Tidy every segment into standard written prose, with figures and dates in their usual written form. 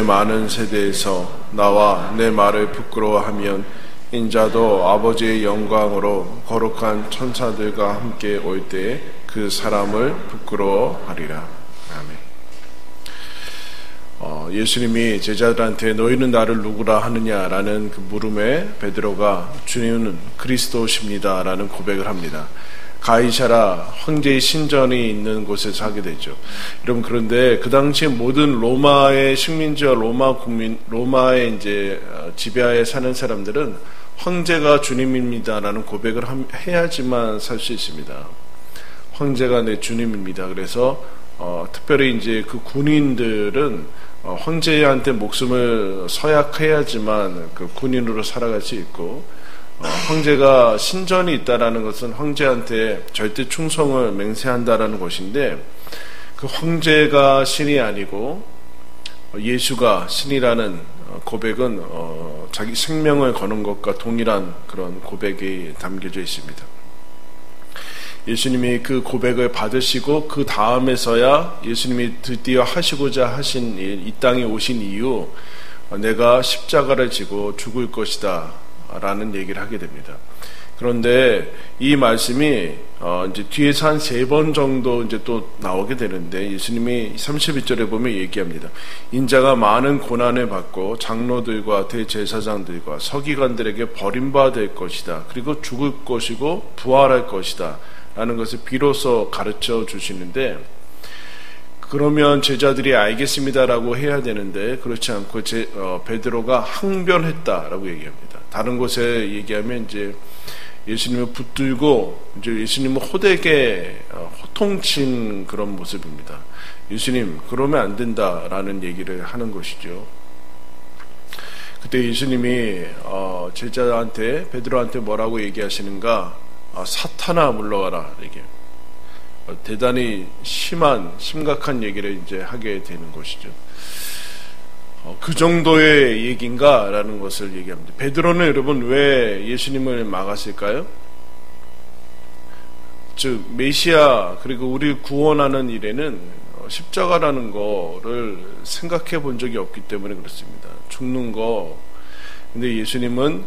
많은 세대에서 나와 내 말을 부끄러워하면 인자도 아버지의 영광으로 거룩한 천사들과 함께 올 때에 그 사람을 부끄러워하리라. 아멘. 예수님이 제자들한테 너희는 나를 누구라 하느냐라는 그 물음에 베드로가 주님은 그리스도십니다 라는 고백을 합니다. 가이사라 황제의 신전이 있는 곳에서 하게 되죠. 여러분, 그런데 그 당시 모든 로마의 식민지와 로마의 이제 지배하에 사는 사람들은 황제가 주님입니다라는 고백을 해야지만 살 수 있습니다. 황제가 내 주님입니다. 그래서 특별히 이제 그 군인들은 황제한테 목숨을 서약해야지만 그 군인으로 살아갈 수 있고, 황제가 신전이 있다라는 것은 황제한테 절대 충성을 맹세한다라는 것인데, 그 황제가 신이 아니고 예수가 신이라는 고백은 자기 생명을 거는 것과 동일한 그런 고백이 담겨져 있습니다. 예수님이 그 고백을 받으시고 그 다음에서야 예수님이 드디어 하시고자 하신 일, 이 땅에 오신 이유, 내가 십자가를 지고 죽을 것이다 라는 얘기를 하게 됩니다. 그런데 이 말씀이 이제 뒤에서 한 3번 정도 이제 또 나오게 되는데, 예수님이 31절에 보면 얘기합니다. 인자가 많은 고난을 받고 장로들과 대제사장들과 서기관들에게 버림받을 것이다. 그리고 죽을 것이고 부활할 것이다 라는 것을 비로소 가르쳐 주시는데, 그러면 제자들이 알겠습니다라고 해야 되는데 그렇지 않고 베드로가 항변했다라고 얘기합니다. 다른 곳에 얘기하면 이제 예수님을 붙들고 이제 예수님을 호되게 호통친 그런 모습입니다. 예수님, 그러면 안 된다라는 얘기를 하는 것이죠. 그때 예수님이 제자한테, 베드로한테 뭐라고 얘기하시는가? 사탄아 물러가라 얘기해요. 대단히 심각한 얘기를 이제 하게 되는 것이죠. 그 정도의 얘기인가라는 것을 얘기합니다. 베드로는 여러분 왜 예수님을 막았을까요? 즉 메시아, 그리고 우리를 구원하는 일에는 십자가라는 거를 생각해 본 적이 없기 때문에 그렇습니다. 죽는 거. 근데 예수님은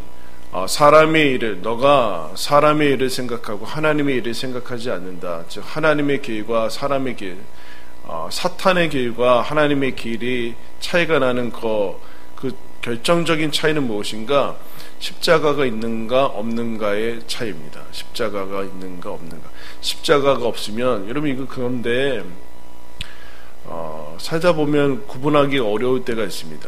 사람의 일을, 너가 사람의 일을 생각하고 하나님의 일을 생각하지 않는다. 즉 하나님의 길과 사람의 길, 사탄의 길과 하나님의 길이 차이가 나는 그 결정적인 차이는 무엇인가? 십자가가 있는가 없는가의 차이입니다. 십자가가 있는가 없는가. 십자가가 없으면, 여러분 이거 그런데 살다 보면 구분하기 어려울 때가 있습니다.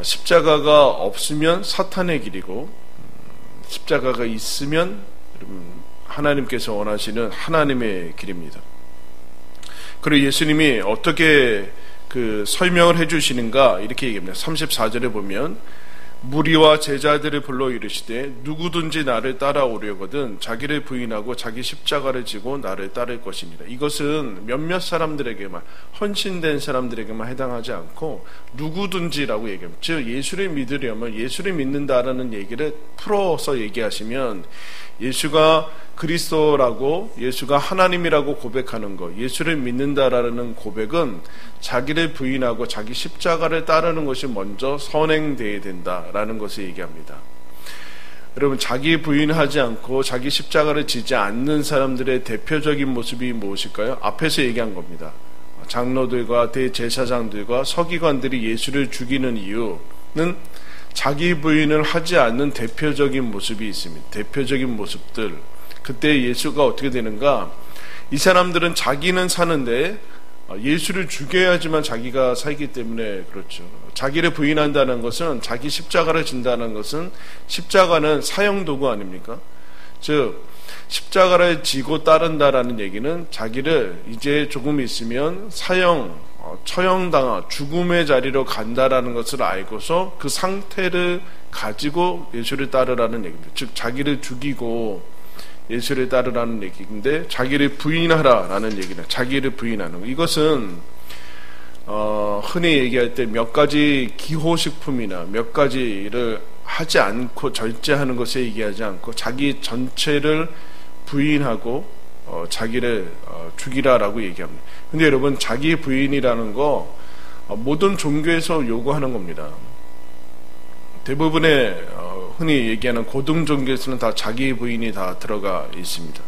십자가가 없으면 사탄의 길이고, 십자가가 있으면 하나님께서 원하시는 하나님의 길입니다. 그리고 예수님이 어떻게 그 설명을 해주시는가 이렇게 얘기합니다. 34절에 보면 무리와 제자들을 불러 이르시되 누구든지 나를 따라오려거든 자기를 부인하고 자기 십자가를 지고 나를 따를 것입니다. 이것은 몇몇 사람들에게만, 헌신된 사람들에게만 해당하지 않고 누구든지라고 얘기합니다. 즉 예수를 믿으려면, 예수를 믿는다라는 얘기를 풀어서 얘기하시면 예수가 그리스도라고, 예수가 하나님이라고 고백하는 것, 예수를 믿는다라는 고백은 자기를 부인하고 자기 십자가를 따르는 것이 먼저 선행되어야 된다라는 것을 얘기합니다. 여러분, 자기 부인하지 않고 자기 십자가를 지지 않는 사람들의 대표적인 모습이 무엇일까요? 앞에서 얘기한 겁니다. 장로들과 대제사장들과 서기관들이 예수를 죽이는 이유는 자기 부인을 하지 않는 대표적인 모습이 있습니다. 대표적인 모습들. 그때 예수가 어떻게 되는가? 이 사람들은 자기는 사는데 예수를 죽여야지만 자기가 살기 때문에 그렇죠. 자기를 부인한다는 것은, 자기 십자가를 진다는 것은, 십자가는 사형도구 아닙니까? 즉 십자가를 지고 따른다라는 얘기는 자기를 이제 조금 있으면 처형당하, 죽음의 자리로 간다라는 것을 알고서 그 상태를 가지고 예수를 따르라는 얘기입니다. 즉 자기를 죽이고 예수를 따르라는 얘기인데, 자기를 부인하라라는 얘기는 자기를 부인하는 거. 이것은 흔히 얘기할 때 몇 가지 기호식품이나 몇 가지를 하지 않고 절제하는 것에 얘기하지 않고 자기 전체를 부인하고 자기를 죽이라라고 얘기합니다. 근데 여러분, 자기 부인이라는 거 모든 종교에서 요구하는 겁니다. 대부분의 흔히 얘기하는 고등 종교에서는 다 자기 부인이 다 들어가 있습니다.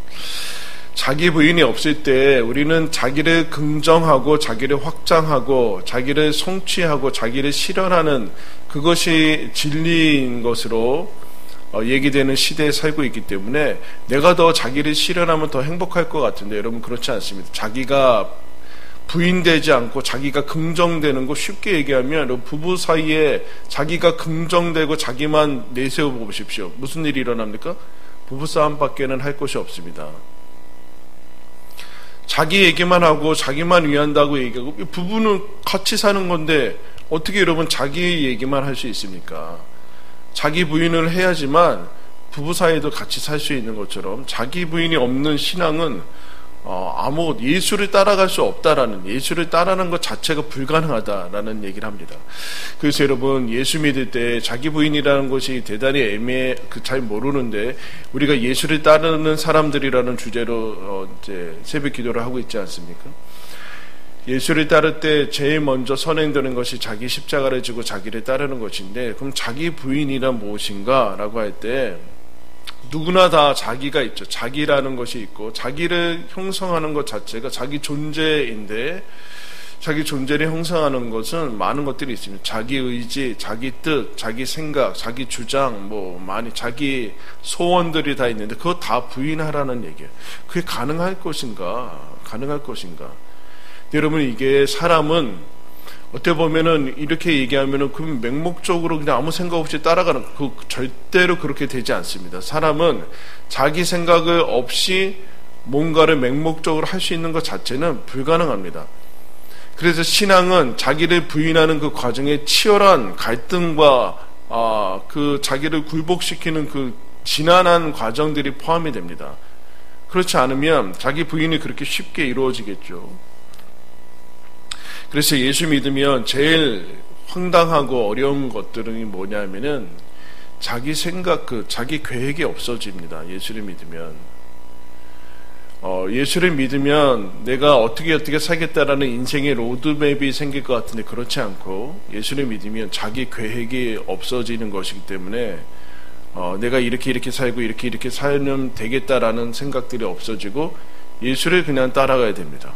자기 부인이 없을 때 우리는 자기를 긍정하고 자기를 확장하고 자기를 성취하고 자기를 실현하는 그것이 진리인 것으로 얘기되는 시대에 살고 있기 때문에 내가 더 자기를 실현하면 더 행복할 것 같은데 여러분 그렇지 않습니다. 자기가 부인되지 않고 자기가 긍정되는 거 쉽게 얘기하면 부부 사이에 자기가 긍정되고 자기만 내세워 보십시오. 무슨 일이 일어납니까? 부부싸움밖에는 할 것이 없습니다. 자기 얘기만 하고 자기만 위한다고 얘기하고 부부는 같이 사는 건데 어떻게 여러분 자기 얘기만 할 수 있습니까? 자기 부인을 해야지만 부부 사이에도 같이 살 수 있는 것처럼 자기 부인이 없는 신앙은 예수를 따라갈 수 없다라는, 예수를 따라하는 것 자체가 불가능하다라는 얘기를 합니다. 그래서 여러분 예수 믿을 때 자기 부인이라는 것이 대단히 잘 모르는데 우리가 예수를 따르는 사람들이라는 주제로 이제 새벽 기도를 하고 있지 않습니까? 예수를 따를 때 제일 먼저 선행되는 것이 자기 십자가를 지고 자기를 따르는 것인데 그럼 자기 부인이란 무엇인가? 라고 할 때 누구나 다 자기가 있죠. 자기라는 것이 있고 자기를 형성하는 것 자체가 자기 존재인데 자기 존재를 형성하는 것은 많은 것들이 있습니다. 자기 의지, 자기 뜻, 자기 생각, 자기 주장, 자기 소원들이 다 있는데 그거 다 부인하라는 얘기예요. 그게 가능할 것인가? 가능할 것인가? 여러분 이게 사람은 어떻게 보면은 이렇게 얘기하면은 그 맹목적으로 그냥 아무 생각 없이 따라가는 절대로 그렇게 되지 않습니다. 사람은 자기 생각을 없이 뭔가를 맹목적으로 할 수 있는 것 자체는 불가능합니다. 그래서 신앙은 자기를 부인하는 그 과정에 치열한 갈등과 그 자기를 굴복시키는 그 지난한 과정들이 포함이 됩니다. 그렇지 않으면 자기 부인이 그렇게 쉽게 이루어지겠죠. 그래서 예수 믿으면 제일 황당하고 어려운 것들은 뭐냐면은 자기 생각, 자기 계획이 없어집니다. 예수를 믿으면. 예수를 믿으면 내가 어떻게 살겠다라는 인생의 로드맵이 생길 것 같은데 그렇지 않고 예수를 믿으면 자기 계획이 없어지는 것이기 때문에 내가 이렇게 살고 이렇게 살면 되겠다라는 생각들이 없어지고 예수를 그냥 따라가야 됩니다.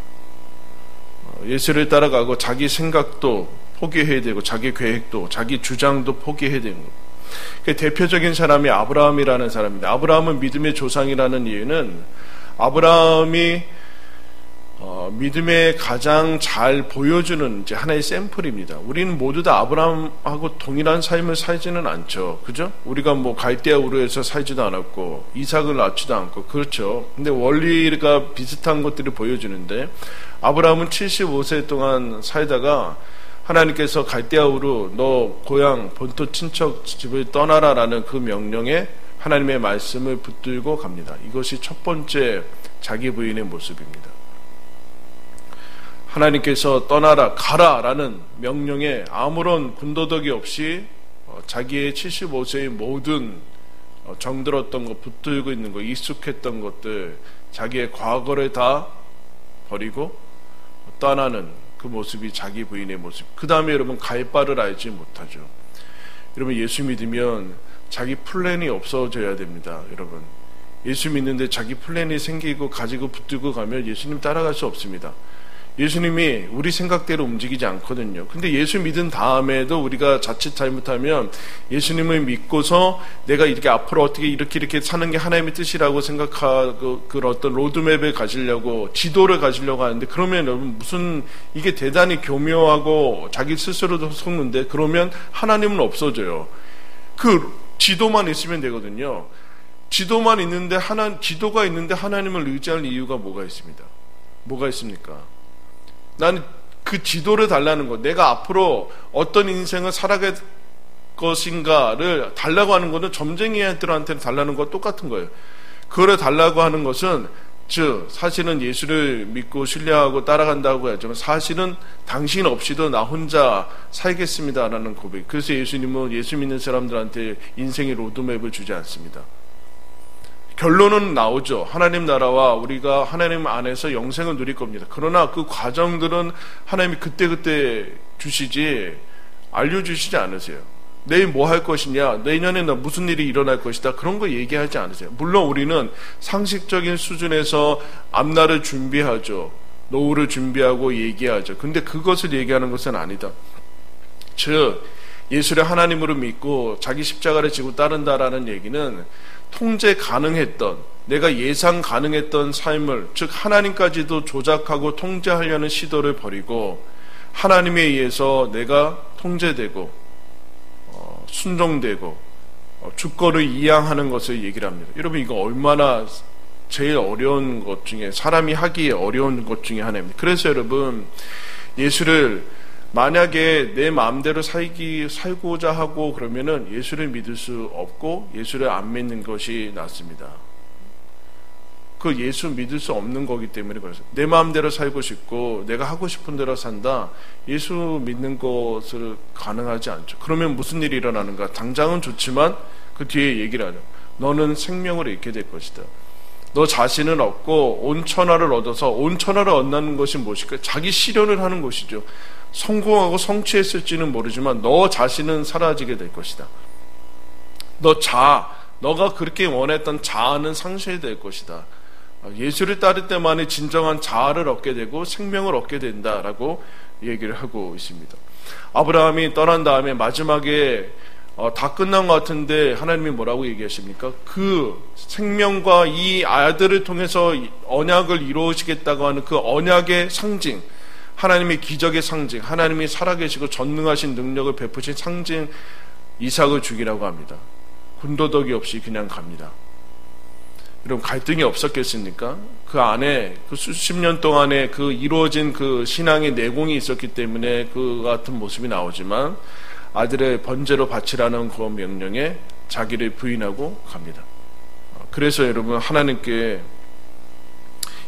예수를 따라가고 자기 생각도 포기해야 되고 자기 계획도 자기 주장도 포기해야 되는 거예요. 그 대표적인 사람이 아브라함이라는 사람입니다. 아브라함은 믿음의 조상이라는 이유는 아브라함이 믿음에 가장 잘 보여주는 이제 하나의 샘플입니다. 우리는 모두 다 아브라함하고 동일한 삶을 살지는 않죠. 그죠? 우리가 갈대아 우르에서 살지도 않았고 이삭을 낳지도 않고 그렇죠. 근데 원리가 비슷한 것들을 보여주는데 아브라함은 75세 동안 살다가 하나님께서 갈대아 우르 너 고향 본토 친척 집을 떠나라라는 그 명령에 하나님의 말씀을 붙들고 갑니다. 이것이 첫 번째 자기 부인의 모습입니다. 하나님께서 떠나라 가라라는 명령에 아무런 군더더기 없이 자기의 75세의 모든 정들었던 것, 붙들고 있는 것, 익숙했던 것들, 자기의 과거를 다 버리고 떠나는 그 모습이 자기 부인의 모습. 그 다음에 여러분 갈 바를 알지 못하죠. 여러분 예수 믿으면 자기 플랜이 없어져야 됩니다. 여러분 예수 믿는데 자기 플랜이 생기고 가지고 붙들고 가면 예수님 따라갈 수 없습니다. 예수님이 우리 생각대로 움직이지 않거든요. 근데 예수 믿은 다음에도 우리가 자칫 잘못하면 예수님을 믿고서 내가 이렇게 앞으로 어떻게 이렇게 사는 게 하나님의 뜻이라고 생각하고 그런 어떤 로드맵을 가지려고 지도를 가지려고 하는데 그러면 여러분 무슨 이게 대단히 교묘하고 자기 스스로도 속는데 그러면 하나님은 없어져요. 그 지도만 있으면 되거든요. 지도가 있는데 하나님을 의지할 이유가 뭐가 있습니다. 뭐가 있습니까? 나는 그 지도를 달라는 것, 내가 앞으로 어떤 인생을 살아갈 것인가를 달라고 하는 것은 점쟁이들한테 달라는 것 똑같은 거예요. 그거를 달라고 하는 것은 즉 사실은 예수를 믿고 신뢰하고 따라간다고 하지만 사실은 당신 없이도 나 혼자 살겠습니다라는 고백. 그래서 예수님은 예수 믿는 사람들한테 인생의 로드맵을 주지 않습니다. 결론은 나오죠. 하나님 나라와 우리가 하나님 안에서 영생을 누릴 겁니다. 그러나 그 과정들은 하나님이 그때그때 주시지 알려주시지 않으세요. 내일 뭐 할 것이냐, 내년에 나 무슨 일이 일어날 것이다, 그런 거 얘기하지 않으세요. 물론 우리는 상식적인 수준에서 앞날을 준비하죠. 노후를 준비하고 얘기하죠. 근데 그것을 얘기하는 것은 아니다. 즉 예수를 하나님으로 믿고 자기 십자가를 지고 따른다라는 얘기는 통제 가능했던, 내가 예상 가능했던 삶을, 즉 하나님까지도 조작하고 통제하려는 시도를 버리고 하나님에 의해서 내가 통제되고 순종되고 주권을 이양하는 것을 얘기를 합니다. 여러분, 이거 얼마나 제일 어려운 것 중에, 사람이 하기에 어려운 것 중에 하나입니다. 그래서 여러분, 예수를 만약에 내 마음대로 살고자 하고 그러면은 예수를 믿을 수 없고 예수를 안 믿는 것이 낫습니다. 그 예수 믿을 수 없는 거기 때문에 그래서 내 마음대로 살고 싶고 내가 하고 싶은 대로 산다, 예수 믿는 것을 가능하지 않죠. 그러면 무슨 일이 일어나는가? 당장은 좋지만 그 뒤에 얘기를 하죠. 너는 생명을 잃게 될 것이다. 너 자신은 얻고 온 천하를 얻어서, 온 천하를 얻는 것이 무엇일까? 자기 실현을 하는 것이죠. 성공하고 성취했을지는 모르지만 너 자신은 사라지게 될 것이다. 너가 그렇게 원했던 자아는 상실될 것이다. 예수를 따를 때만이 진정한 자아를 얻게 되고 생명을 얻게 된다라고 얘기를 하고 있습니다. 아브라함이 떠난 다음에 마지막에 다 끝난 것 같은데 하나님이 뭐라고 얘기하십니까? 그 생명과 이 아들을 통해서 언약을 이루시겠다고 하는 그 언약의 상징, 하나님의 기적의 상징, 하나님이 살아계시고 전능하신 능력을 베푸신 상징 이삭을 죽이라고 합니다. 군더더기 없이 그냥 갑니다. 여러분, 갈등이 없었겠습니까? 그 안에 그 수십 년 동안에 그 이루어진 그 신앙의 내공이 있었기 때문에 그 같은 모습이 나오지만 아들의 번제로 바치라는 그 명령에 자기를 부인하고 갑니다. 그래서 여러분, 하나님께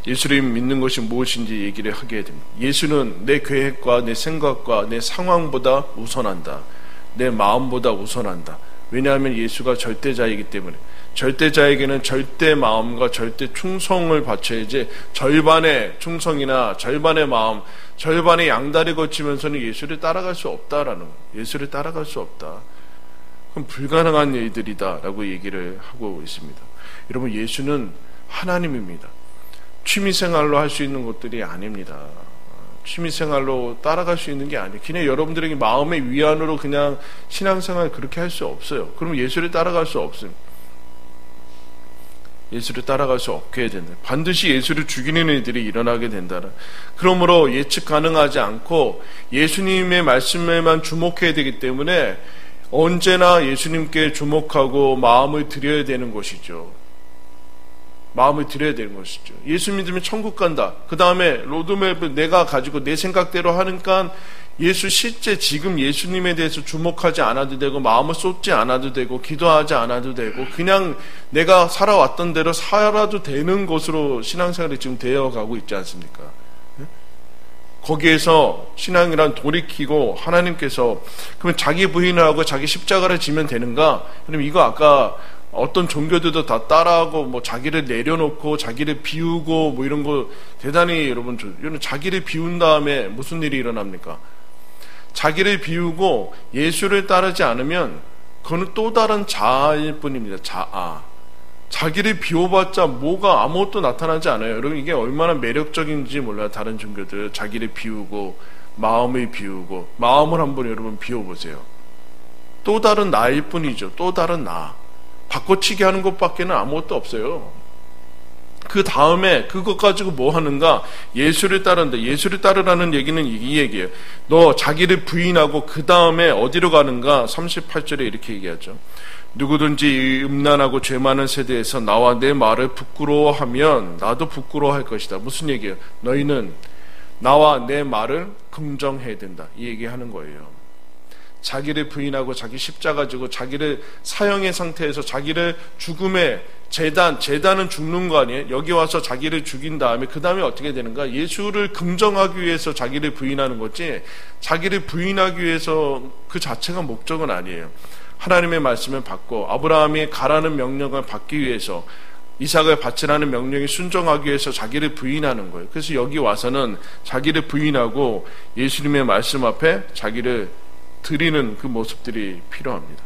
예수를 믿는 것이 무엇인지 얘기를 하게 됩니다. 예수는 내 계획과 내 생각과 내 상황보다 우선한다. 내 마음보다 우선한다. 왜냐하면 예수가 절대자이기 때문에. 절대자에게는 절대 마음과 절대 충성을 바쳐야지 절반의 충성이나 절반의 마음, 절반의 양다리 거치면서는 예수를 따라갈 수 없다라는 거예요. 예수를 따라갈 수 없다. 그럼 불가능한 일들이다 라고 얘기를 하고 있습니다. 여러분, 예수는 하나님입니다. 취미생활로 할 수 있는 것들이 아닙니다. 취미생활로 따라갈 수 있는 게 아니에요. 그냥 여러분들에게 마음의 위안으로 그냥 신앙생활 그렇게 할 수 없어요. 그럼 예수를 따라갈 수 없습니다. 예수를 따라갈 수 없게 된다. 반드시 예수를 죽이는 일들이 일어나게 된다. 그러므로 예측 가능하지 않고 예수님의 말씀에만 주목해야 되기 때문에 언제나 예수님께 주목하고 마음을 드려야 되는 것이죠. 마음을 드려야 되는 것이죠. 예수 믿으면 천국 간다. 그 다음에 로드맵을 내가 가지고 내 생각대로 하니까 예수 실제 지금 예수님에 대해서 주목하지 않아도 되고 마음을 쏟지 않아도 되고 기도하지 않아도 되고 그냥 내가 살아왔던 대로 살아도 되는 것으로 신앙생활이 지금 되어가고 있지 않습니까? 거기에서 신앙이란 돌이키고 하나님께서 그러면 자기 부인을 하고 자기 십자가를 지면 되는가? 그럼 이거 아까 어떤 종교들도 다 따라하고 뭐 자기를 내려놓고 자기를 비우고 뭐 이런 거 대단히 여러분 자기를 비운 다음에 무슨 일이 일어납니까? 자기를 비우고 예수를 따르지 않으면 그거는 또 다른 자아일 뿐입니다. 자아. 자기를 비워봤자 뭐가 아무것도 나타나지 않아요. 여러분, 이게 얼마나 매력적인지 몰라요. 다른 종교들 자기를 비우고 마음을 비우고 마음을 한번 여러분 비워보세요. 또 다른 나일 뿐이죠. 또 다른 나. 바꿔치기 하는 것밖에는 아무것도 없어요. 그 다음에 그것 가지고 뭐 하는가? 예수를 따른다. 예수를 따르라는 얘기는 이 얘기예요. 너 자기를 부인하고 그 다음에 어디로 가는가? 38절에 이렇게 얘기하죠. 누구든지 음란하고 죄 많은 세대에서 나와 내 말을 부끄러워하면 나도 부끄러워할 것이다. 무슨 얘기예요? 너희는 나와 내 말을 긍정해야 된다. 이 얘기하는 거예요. 자기를 부인하고 자기 십자가 지고 자기를 사형의 상태에서 자기를 죽음의 재단은 죽는 거 아니에요? 여기 와서 자기를 죽인 다음에 그 다음에 어떻게 되는가? 예수를 긍정하기 위해서 자기를 부인하는 거지 자기를 부인하기 위해서 그 자체가 목적은 아니에요. 하나님의 말씀을 받고 아브라함이 가라는 명령을 받기 위해서 이삭을 바치라는 명령에 순종하기 위해서 자기를 부인하는 거예요. 그래서 여기 와서는 자기를 부인하고 예수님의 말씀 앞에 자기를 드리는 그 모습들이 필요합니다.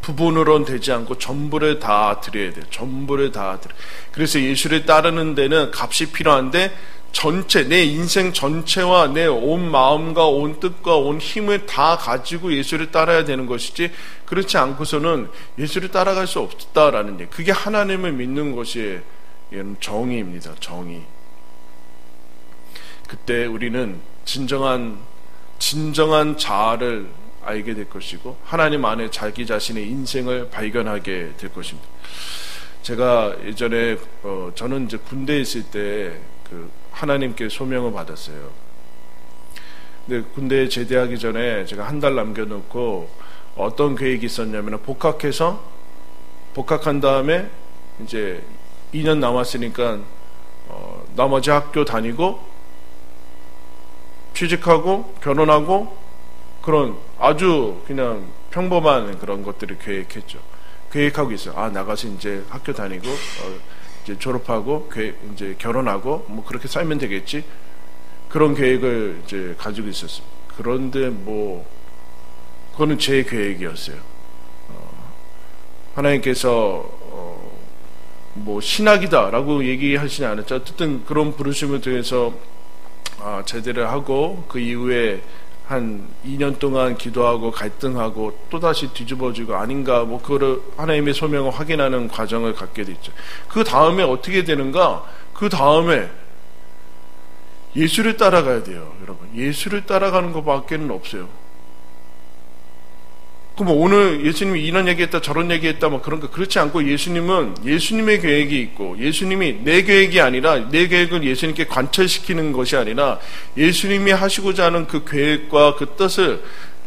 부분으로는 되지 않고 전부를 다 드려야 돼요. 전부를 다 드려. 그래서 예수를 따르는 데는 값이 필요한데 전체, 내 인생 전체와 내 온 마음과 온 뜻과 온 힘을 다 가지고 예수를 따라야 되는 것이지, 그렇지 않고서는 예수를 따라갈 수 없다라는 얘기. 그게 하나님을 믿는 것이 정의입니다. 정의. 그때 우리는 진정한 자아를 알게 될 것이고 하나님 안에 자기 자신의 인생을 발견하게 될 것입니다. 제가 예전에 저는 이제 군대에 있을 때 그 하나님께 소명을 받았어요. 근데 군대에 제대하기 전에 제가 한 달 남겨놓고 어떤 계획이 있었냐면 복학한 다음에 이제 2년 남았으니까 나머지 학교 다니고 취직하고 결혼하고 그런 아주 그냥 평범한 그런 것들을 계획하고 있어요. 나가서 이제 학교 다니고 이제 졸업하고 이제 결혼하고 뭐 그렇게 살면 되겠지. 그런 계획을 이제 가지고 있었어요. 그런데 그거는 제 계획이었어요. 하나님께서 신학이다라고 얘기하시지 않았죠. 어쨌든 그런 부르심을 통해서 제대를 하고 그 이후에 한 2년 동안 기도하고 갈등하고 또다시 뒤집어지고 아닌가 그거를 하나님의 소명을 확인하는 과정을 갖게 됐죠. 그 다음에 어떻게 되는가? 그 다음에 예수를 따라가야 돼요. 여러분, 예수를 따라가는 것밖에는 없어요. 그럼 오늘 예수님이 이런 얘기했다 저런 얘기했다 그런 거 그렇지 않고 예수님은 예수님의 계획이 있고 예수님이 내 계획이 아니라 내 계획을 예수님께 관철시키는 것이 아니라 예수님이 하시고자 하는 그 계획과 그 뜻을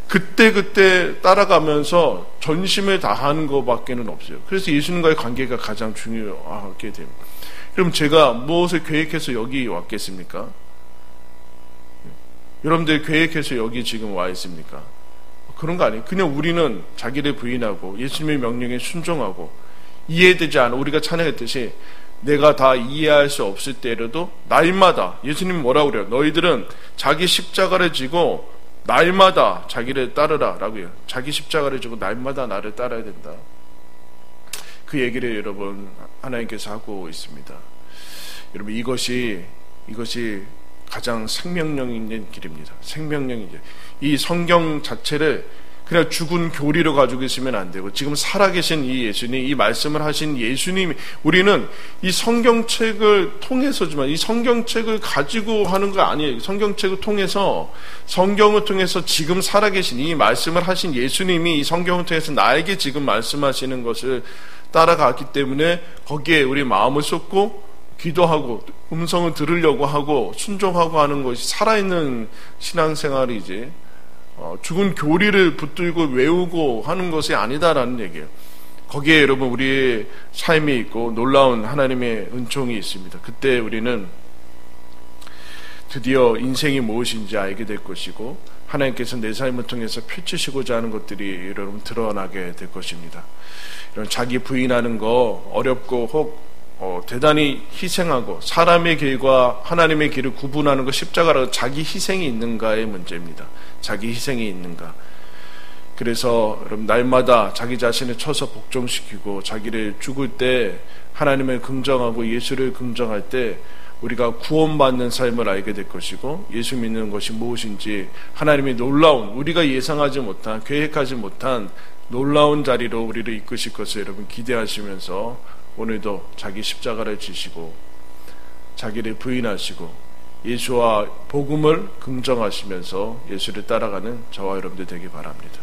그때 따라가면서 전심을 다하는 것밖에는 없어요. 그래서 예수님과의 관계가 가장 중요하게 됩니다. 그럼 제가 무엇을 계획해서 여기 왔겠습니까? 여러분들 계획해서 여기 지금 와 있습니까? 그런 거 아니에요. 그냥 우리는 자기를 부인하고 예수님의 명령에 순종하고 이해되지 않아. 우리가 찬양했듯이 내가 다 이해할 수 없을 때라도 날마다 예수님이 뭐라고 그래요? 너희들은 자기 십자가를 지고 날마다 자기를 따르라 라고 해요. 자기 십자가를 지고 날마다 나를 따라야 된다. 그 얘기를 여러분 하나님께서 하고 있습니다. 여러분 이것이 가장 생명력 있는 길입니다. 생명력이죠. 이 성경 자체를 그냥 죽은 교리로 가지고 있으면 안 되고 지금 살아계신 이 예수님, 이 말씀을 하신 예수님이 우리는 이 성경책을 통해서지만 이 성경책을 가지고 하는 거 아니에요. 성경책을 통해서 성경을 통해서 지금 살아계신 이 말씀을 하신 예수님이 이 성경을 통해서 나에게 지금 말씀하시는 것을 따라갔기 때문에 거기에 우리 마음을 쏟고 기도하고 음성을 들으려고 하고 순종하고 하는 것이 살아있는 신앙생활이지 죽은 교리를 붙들고 외우고 하는 것이 아니다라는 얘기예요. 거기에 여러분 우리의 삶이 있고 놀라운 하나님의 은총이 있습니다. 그때 우리는 드디어 인생이 무엇인지 알게 될 것이고 하나님께서 내 삶을 통해서 펼치시고자 하는 것들이 여러분 드러나게 될 것입니다. 이런 자기 부인하는 거 어렵고 혹 대단히 희생하고 사람의 길과 하나님의 길을 구분하는 것 십자가라고 자기 희생이 있는가의 문제입니다. 자기 희생이 있는가. 그래서 여러분 날마다 자기 자신을 쳐서 복종시키고 자기를 죽을 때 하나님을 긍정하고 예수를 긍정할 때 우리가 구원받는 삶을 알게 될 것이고 예수 믿는 것이 무엇인지 하나님의 놀라운 우리가 예상하지 못한 계획하지 못한 놀라운 자리로 우리를 이끄실 것을 여러분 기대하시면서 오늘도 자기 십자가를 지시고 자기를 부인하시고 예수와 복음을 긍정하시면서 예수를 따라가는 저와 여러분들 되기 바랍니다.